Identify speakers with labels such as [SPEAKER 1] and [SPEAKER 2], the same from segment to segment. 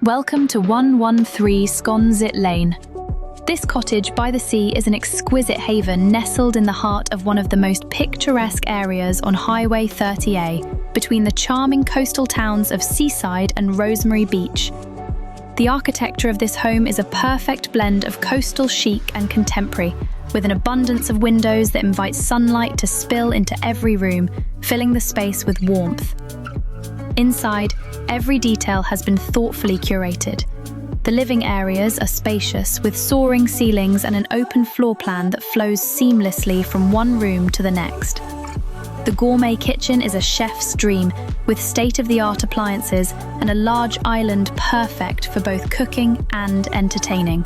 [SPEAKER 1] Welcome to 113 Sconsit Lane. This cottage by the sea is an exquisite haven nestled in the heart of one of the most picturesque areas on Highway 30A, between the charming coastal towns of Seaside and Rosemary Beach. The architecture of this home is a perfect blend of coastal chic and contemporary, with an abundance of windows that invite sunlight to spill into every room, filling the space with warmth. Inside, every detail has been thoughtfully curated. The living areas are spacious, with soaring ceilings and an open floor plan that flows seamlessly from one room to the next. The gourmet kitchen is a chef's dream, with state-of-the-art appliances and a large island perfect for both cooking and entertaining.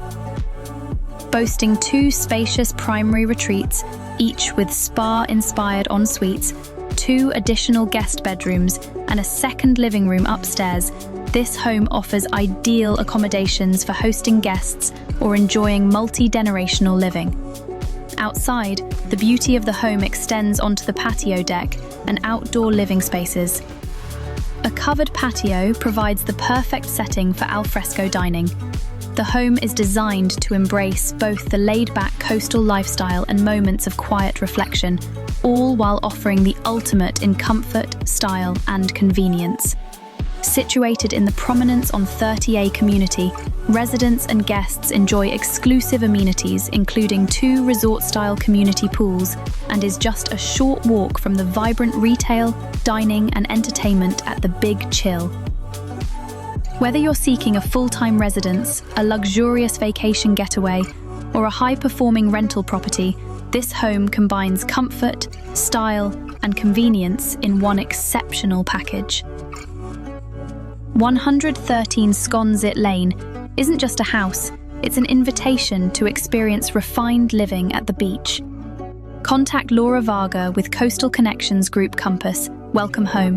[SPEAKER 1] Boasting two spacious primary retreats, each with spa-inspired en-suites, 2 additional guest bedrooms, and a second living room upstairs, this home offers ideal accommodations for hosting guests or enjoying multi-generational living. Outside, the beauty of the home extends onto the patio deck and outdoor living spaces. A covered patio provides the perfect setting for alfresco dining. The home is designed to embrace both the laid-back coastal lifestyle and moments of quiet reflection, all while offering the ultimate in comfort, style, and convenience. Situated in the Prominence on 30A community, residents and guests enjoy exclusive amenities including 2 resort-style community pools, and is just a short walk from the vibrant retail, dining, and entertainment at the Big Chill. Whether you're seeking a full-time residence, a luxurious vacation getaway, or a high-performing rental property, this home combines comfort, style, and convenience in one exceptional package. 113 Sconsit Lane isn't just a house, it's an invitation to experience refined living at the beach. Contact Laura Varga with Coastal Connections Group Compass. Welcome home.